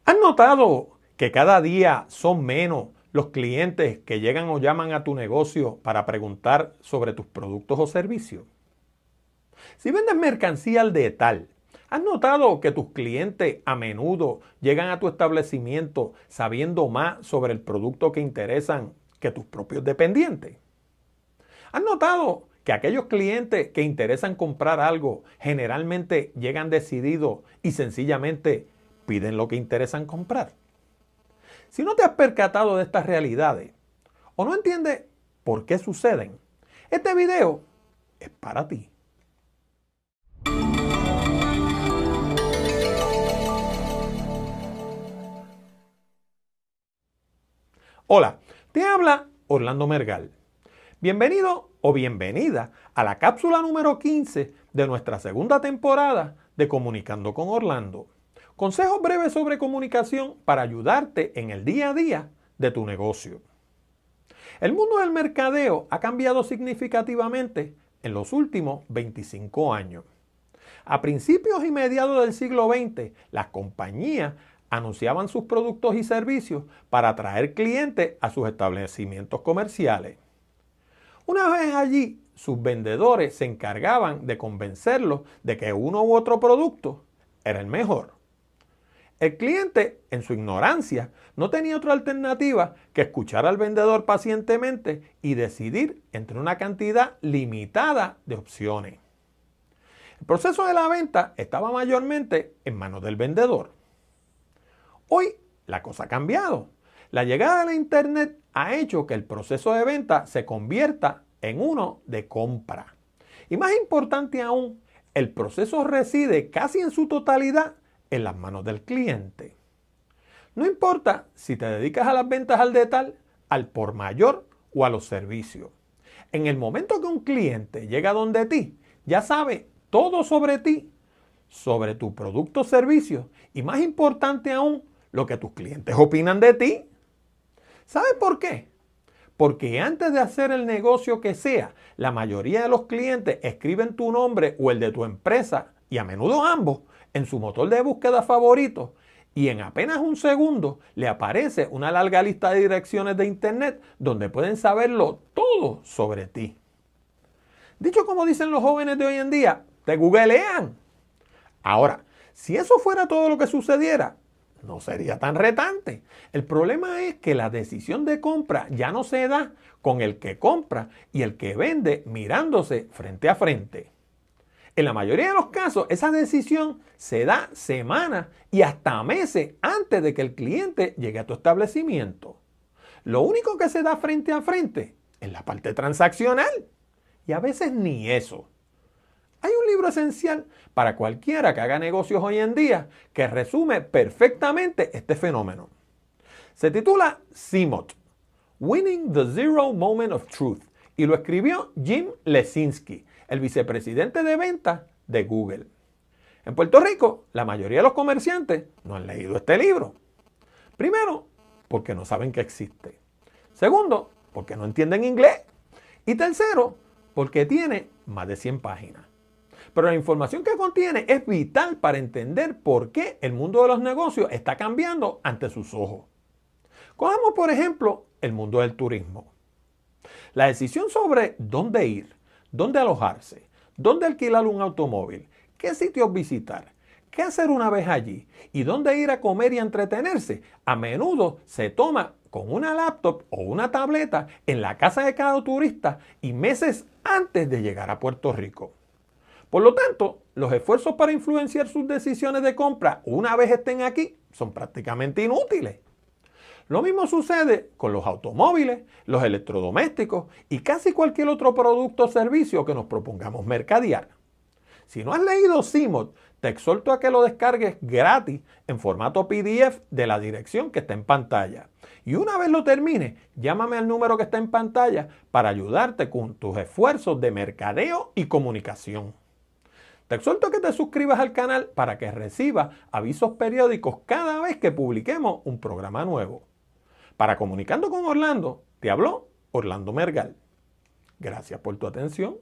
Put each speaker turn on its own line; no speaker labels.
¿Has notado que cada día son menos los clientes que llegan o llaman a tu negocio para preguntar sobre tus productos o servicios? Si vendes mercancía al detalle, ¿has notado que tus clientes a menudo llegan a tu establecimiento sabiendo más sobre el producto que interesan que tus propios dependientes? ¿Has notado que aquellos clientes que interesan comprar algo generalmente llegan decididos y sencillamente piden lo que interesan comprar? Si no te has percatado de estas realidades o no entiendes por qué suceden, este video es para ti. Hola, te habla Orlando Mergal. Bienvenido o bienvenida a la cápsula número 15 de nuestra segunda temporada de Comunicando con Orlando. Consejos breves sobre comunicación para ayudarte en el día a día de tu negocio. El mundo del mercadeo ha cambiado significativamente en los últimos 25 años. A principios y mediados del siglo XX, las compañías anunciaban sus productos y servicios para atraer clientes a sus establecimientos comerciales. Una vez allí, sus vendedores se encargaban de convencerlos de que uno u otro producto era el mejor. El cliente, en su ignorancia, no tenía otra alternativa que escuchar al vendedor pacientemente y decidir entre una cantidad limitada de opciones. El proceso de la venta estaba mayormente en manos del vendedor. Hoy la cosa ha cambiado. La llegada de la Internet ha hecho que el proceso de venta se convierta en uno de compra. Y más importante aún, el proceso reside casi en su totalidad en las manos del cliente. No importa si te dedicas a las ventas al detalle, al por mayor o a los servicios. En el momento que un cliente llega donde ti, ya sabe todo sobre ti, sobre tu producto o servicio y más importante aún, lo que tus clientes opinan de ti. ¿Sabes por qué? Porque antes de hacer el negocio que sea, la mayoría de los clientes escriben tu nombre o el de tu empresa, y a menudo ambos, en su motor de búsqueda favorito, y en apenas un segundo le aparece una larga lista de direcciones de internet donde pueden saberlo todo sobre ti. Dicho como dicen los jóvenes de hoy en día, te googlean. Ahora, si eso fuera todo lo que sucediera, no sería tan retante. El problema es que la decisión de compra ya no se da con el que compra y el que vende mirándose frente a frente. En la mayoría de los casos, esa decisión se da semanas y hasta meses antes de que el cliente llegue a tu establecimiento. Lo único que se da frente a frente es la parte transaccional. Y a veces ni eso. Hay un libro esencial para cualquiera que haga negocios hoy en día que resume perfectamente este fenómeno. Se titula CMOT, Winning the Zero Moment of Truth, y lo escribió Jim Lesinski, el vicepresidente de ventas de Google. En Puerto Rico, la mayoría de los comerciantes no han leído este libro. Primero, porque no saben que existe. Segundo, porque no entienden inglés. Y tercero, porque tiene más de 100 páginas. Pero la información que contiene es vital para entender por qué el mundo de los negocios está cambiando ante sus ojos. Cojamos, por ejemplo, el mundo del turismo. La decisión sobre dónde ir, dónde alojarse, dónde alquilar un automóvil, qué sitios visitar, qué hacer una vez allí y dónde ir a comer y a entretenerse, a menudo se toma con una laptop o una tableta en la casa de cada turista y meses antes de llegar a Puerto Rico. Por lo tanto, los esfuerzos para influenciar sus decisiones de compra una vez estén aquí son prácticamente inútiles. Lo mismo sucede con los automóviles, los electrodomésticos y casi cualquier otro producto o servicio que nos propongamos mercadear. Si no has leído CMOT, te exhorto a que lo descargues gratis en formato PDF de la dirección que está en pantalla. Y una vez lo termines, llámame al número que está en pantalla para ayudarte con tus esfuerzos de mercadeo y comunicación. Te exhorto a que te suscribas al canal para que recibas avisos periódicos cada vez que publiquemos un programa nuevo. Para Comunicando con Orlando, te habló Orlando Mergal. Gracias por tu atención.